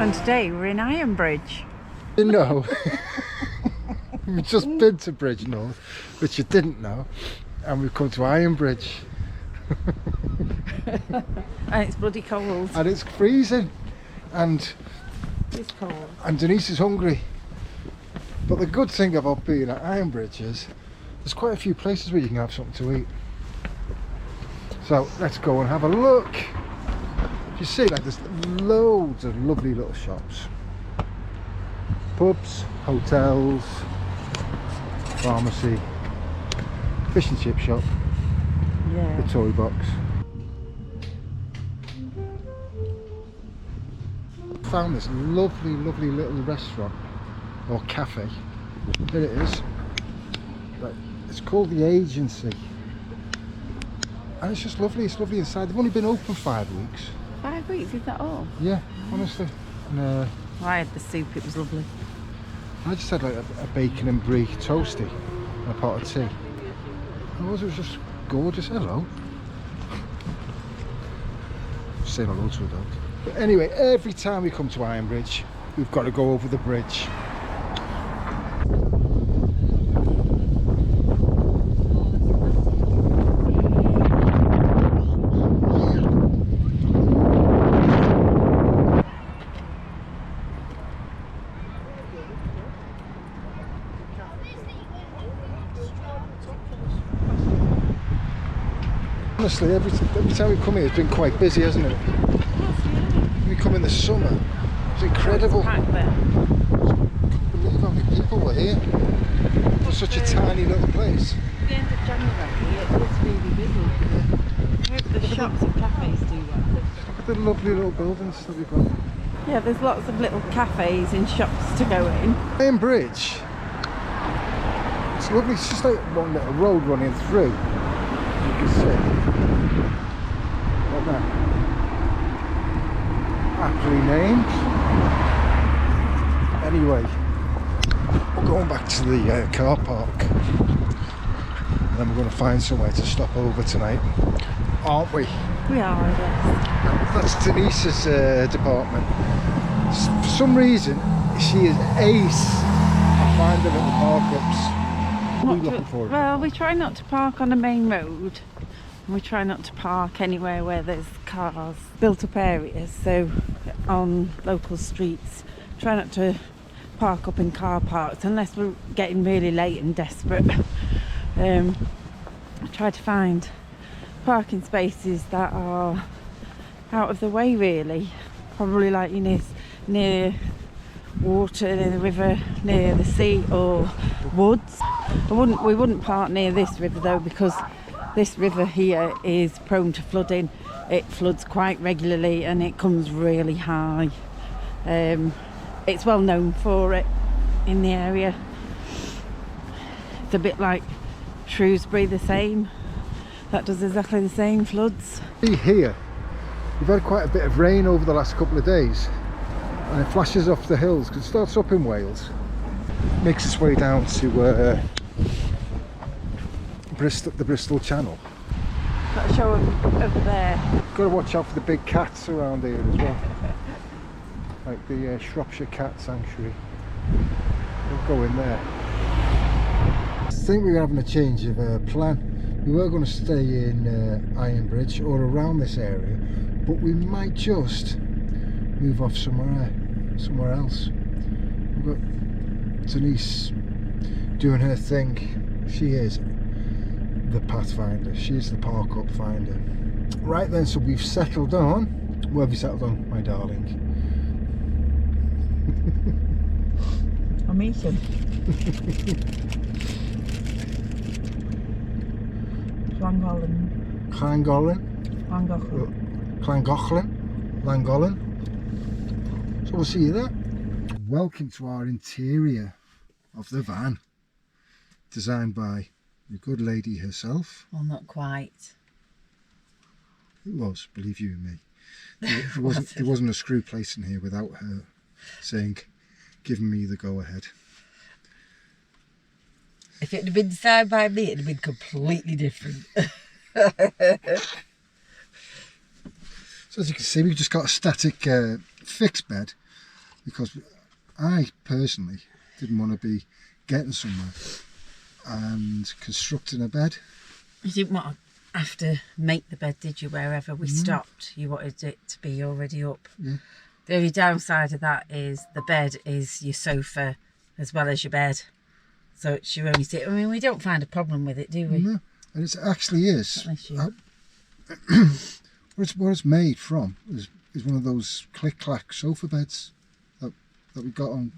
And today we're in Ironbridge. No. We've just been to Bridgenorth, which you didn't know, and we've come to Ironbridge. And it's bloody cold. And it's freezing. And It's cold. And Denise is hungry. But the good thing about being at Ironbridge is there's quite a few places where you can have something to eat. So let's go and have a look. You see, like, there's loads of lovely little shops. Pubs, hotels, pharmacy, fish and chip shop, Yeah. the toy box. Found this lovely little restaurant or cafe. There it is. Right. It's called The Agency, and it's just lovely. It's lovely inside. They've only been open 5 weeks. 5 weeks, is that all? Yeah, honestly. And, I had the soup, it was lovely. I just had like a bacon and brie toasty and a pot of tea. And it was just gorgeous. Hello. Saying hello to a dog. But anyway, every time we come to Ironbridge, we've got to go over the bridge. Honestly, every time we come here, it's been quite busy, hasn't it? We come in the summer, it's incredible. I can't believe how many people were here for such a tiny little place. At the end of January, it was really busy. I hope the shops and cafes do well. Look at the lovely little buildings that we've got. Yeah, there's lots of little cafes and shops to go in. Ironbridge, it's lovely. It's just like one little road running through. You can see. Like that. Aptly named. Anyway, we're going back to the car park. And then we're going to find somewhere to stop over tonight, aren't we? We are, I guess. That's Denise's department. For some reason, she is ace at finding little park-ups. What are you looking for? Well, we try not to park on the main road. And we try not to park anywhere where there's cars, built up areas. So on local streets, try not to park up in car parks unless we're getting really late and desperate. I try to find parking spaces that are out of the way, really. Probably like, you know, near water, near the river, near the sea or woods. We wouldn't park near this river though, because this river here is prone to flooding. It floods quite regularly and it comes really high. It's well known for it in the area. It's a bit like Shrewsbury, the same. That does exactly the same, floods. Here, we've had quite a bit of rain over the last couple of days, and it flashes off the hills because it starts up in Wales, makes its way down to the Bristol Channel. Got a show over there. Got to watch out for the big cats around here as well, like the Shropshire Cat Sanctuary. We'll go in there. I think we're having a change of plan. We were going to stay in Ironbridge or around this area, but we might just move off somewhere else. We've got Denise doing her thing. She is the pathfinder. She's the park up finder. Right then, so we've settled on. Where have you settled on, my darling? I'm eating. Llangollen. So we'll see you there. Welcome to our interior of the van, designed by the good lady herself. Well, not quite. It was, believe you me. There wasn't a screw place in here without her saying, giving me the go ahead. If it had been designed by me, it'd have been completely different. So as you can see, we've just got a static fixed bed because I personally didn't want to be getting somewhere and constructing a bed. You didn't want to have to make the bed, did you, wherever we stopped? You wanted it to be already up. Yeah. The only downside of that is the bed is your sofa as well as your bed. So it's your only sit. I mean, we don't find a problem with it, do we? No, and it actually is. Unless you... What it's made from is one of those click-clack sofa beds that we got on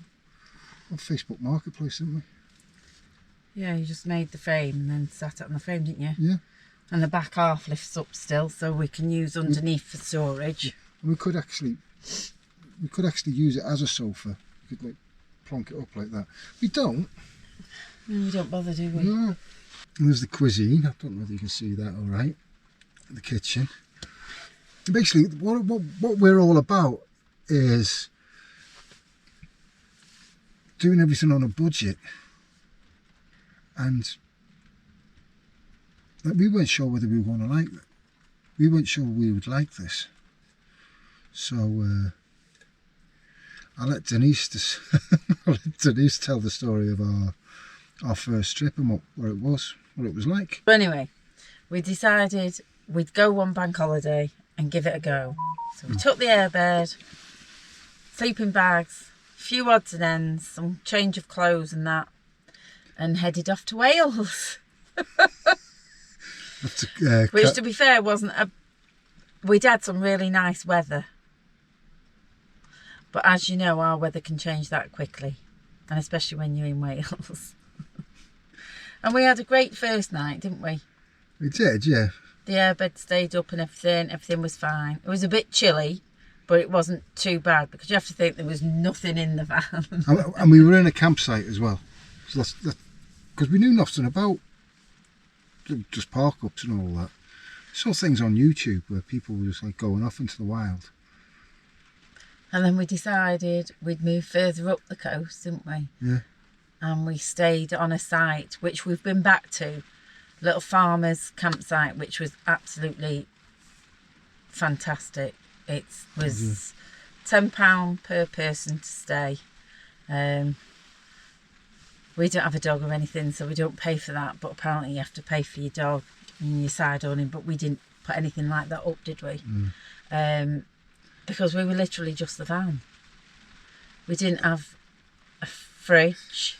Facebook Marketplace, didn't we? Yeah, you just made the frame and then sat it on the frame, didn't you? Yeah. And the back half lifts up still, so we can use underneath for storage. Yeah. And we could actually use it as a sofa. We could like plonk it up like that. We don't. No, we don't bother, do we? No. And there's the cuisine. I don't know whether you can see that all right. The kitchen. And basically, what we're all about is doing everything on a budget. And like, we weren't sure whether we were going to like it. We weren't sure we would like this. So I'll let Denise tell the story of our first trip and what it was like. But anyway, we decided we'd go one bank holiday and give it a go. So we took the airbed, sleeping bags, a few odds and ends, some change of clothes and that, and headed off to Wales. Which, to be fair, wasn't a... We'd had some really nice weather. But as you know, our weather can change that quickly. And especially when you're in Wales. And we had a great first night, didn't we? We did, yeah. The airbed stayed up and everything was fine. It was a bit chilly, but it wasn't too bad because you have to think there was nothing in the van. And we were in a campsite as well. So because we knew nothing about just park-ups and all that. I saw things on YouTube where people were just like going off into the wild. And then we decided we'd move further up the coast, didn't we? Yeah. And we stayed on a site which we've been back to, little farmers campsite, which was absolutely fantastic. It was £10 per person to stay. We don't have a dog or anything, so we don't pay for that, but apparently you have to pay for your dog and your side owning, but we didn't put anything like that up, did we? Because we were literally just the van. We didn't have a fridge.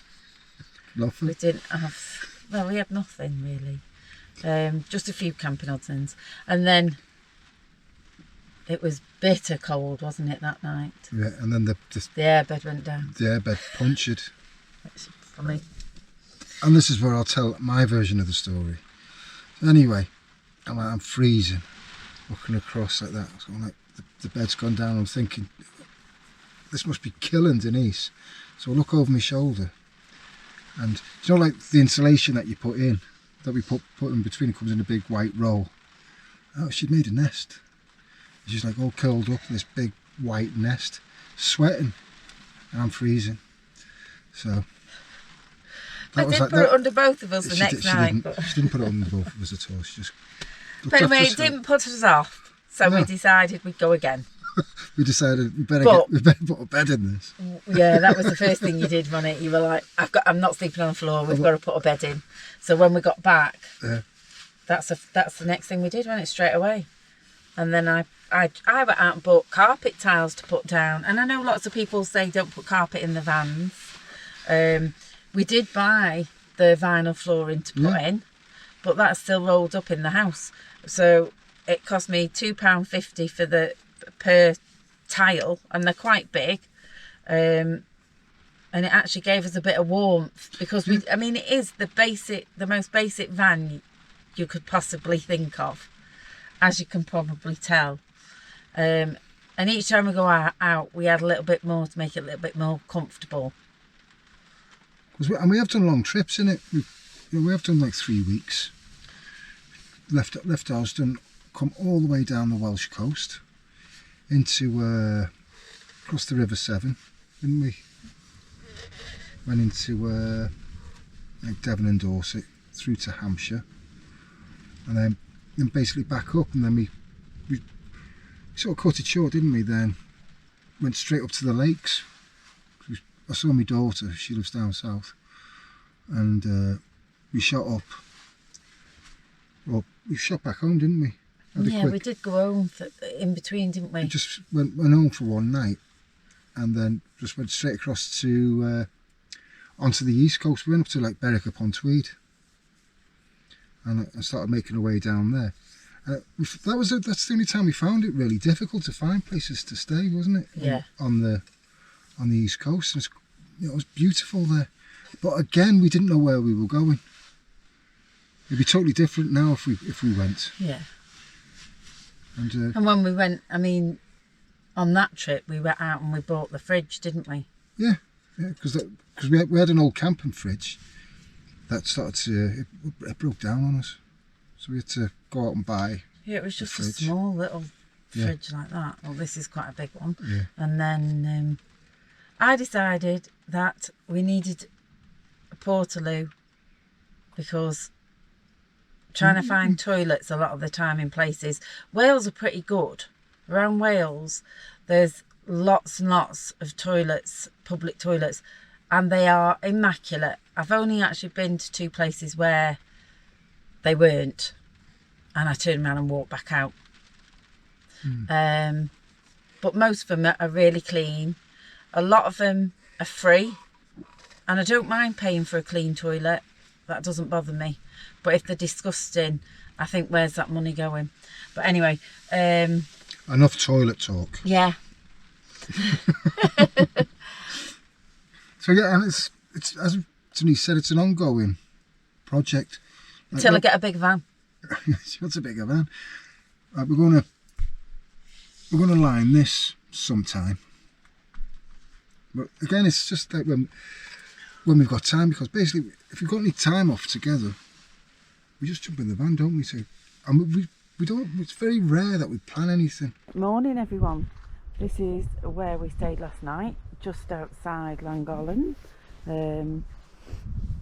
Nothing. We didn't have... Well, we had nothing really. Just a few camping odds and ends. And then it was bitter cold, wasn't it, that night? Yeah, and then the airbed went down. The airbed punctured. It's funny. And this is where I'll tell my version of the story. Anyway, I'm freezing, looking across like that. So I'm like, the bed's gone down. I'm thinking, this must be killing Denise. So I look over my shoulder, and you know, like the insulation that you put in, that we put in between, it comes in a big white roll. Oh, she'd made a nest. She's like all curled up in this big white nest, sweating, and I'm freezing. So I did put it under both of us the next night. She didn't put it under both of us at all. She just. But anyway, it didn't put us off, so we decided we'd go again. We decided we better put a bed in this. Yeah, that was the first thing you did, wasn't it? You were like, I'm not sleeping on the floor. We've got to put a bed in. So when we got back, that's the next thing we did, wasn't it? Straight away. And then I went out and bought carpet tiles to put down. And I know lots of people say don't put carpet in the vans. We did buy the vinyl flooring to put in, but that's still rolled up in the house. So it cost me £2.50 for per tile, and they're quite big. And it actually gave us a bit of warmth because I mean, it is the most basic van you could possibly think of, as you can probably tell. And each time we go out, we add a little bit more to make it a little bit more comfortable. And we have done long trips in it. We have done like 3 weeks. Left Austin, come all the way down the Welsh coast into across the River Severn, didn't we? Went into like Devon and Dorset through to Hampshire, and then basically back up, and then we sort of cut it short, didn't we? Then went straight up to the lakes, I saw my daughter, she lives down south, and we shot up. Well, we shot back home, didn't we? Yeah, we did go home in between, didn't we? We just went home for one night, and then just went straight across to onto the east coast. We went up to like Berwick upon Tweed, and I started making our way down there. That's the only time we found it really difficult to find places to stay, wasn't it? Yeah. On the east coast, and it was beautiful there. But again, we didn't know where we were going. It'd be totally different now if we went. Yeah. And when we went, I mean, on that trip, we went out and we bought the fridge, didn't we? Yeah, because we had an old camping fridge that started to it broke down on us, so we had to go out and buy. Yeah, it was just a small little fridge like that. Well, this is quite a big one. Yeah. And then I decided that we needed a portaloo because trying to find toilets a lot of the time in places. Wales are pretty good. Around Wales, there's lots and lots of toilets, public toilets, and they are immaculate. I've only actually been to 2 places where they weren't, and I turned around and walked back out. But most of them are really clean. A lot of them are free, and I don't mind paying for a clean toilet. That doesn't bother me. But if they're disgusting, I think, where's that money going? But anyway, enough toilet talk. Yeah. So yeah, and it's as Denise said, it's an ongoing project. Until I get a big van. She wants a bigger van. We're gonna line this sometime. But again, it's just like when we've got time, because basically, if we've got any time off together, we just jump in the van, don't we? So, and we don't. It's very rare that we plan anything. Morning, everyone. This is where we stayed last night, just outside Llangollen.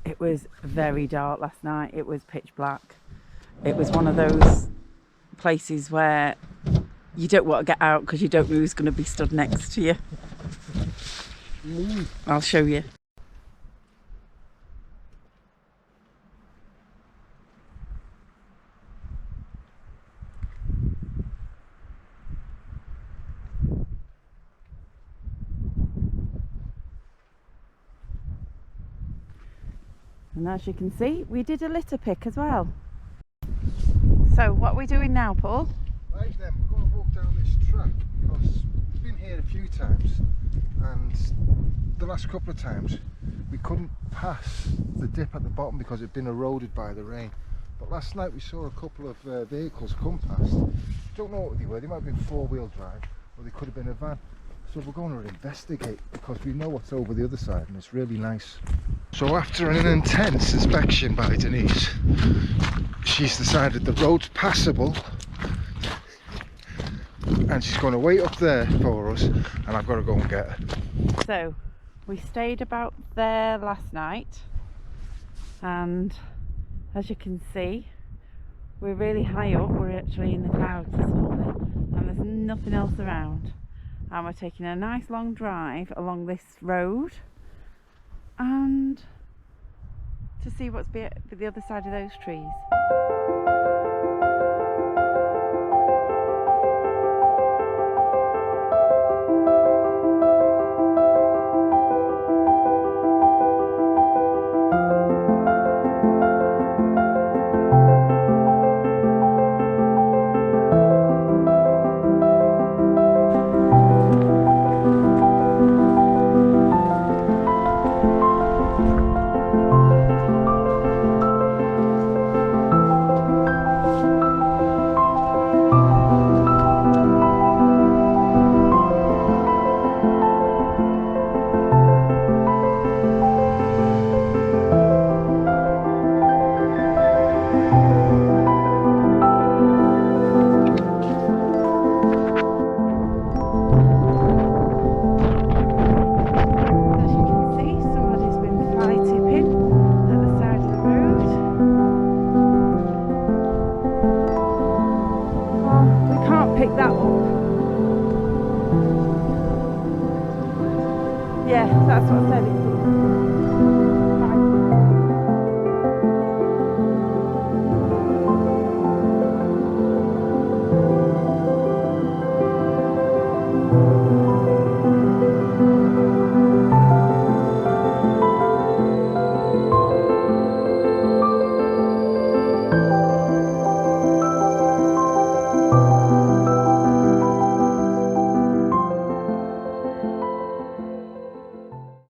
It was very dark last night. It was pitch black. It was one of those places where you don't want to get out because you don't know who's going to be stood next to you. I'll show you. And as you can see, we did a litter pick as well. So what are we doing now, Paul? Right then, we're going to walk down this track because we've been here a few times, and the last couple of times we couldn't pass the dip at the bottom because it'd been eroded by the rain. But last night we saw a couple of vehicles come past. Don't know what they were. They might have been 4-wheel drive, or they could have been a van. So we're going to investigate because we know what's over the other side, and it's really nice. So after an intense inspection by Denise, she's decided the road's passable, and she's going to wait up there for us, and I've got to go and get her. So we stayed about there last night, and as you can see, we're really high up. We're actually in the clouds this morning, and there's nothing else around. And we're taking a nice long drive along this road and to see what's the other side of those trees. Yeah, that's what I said. It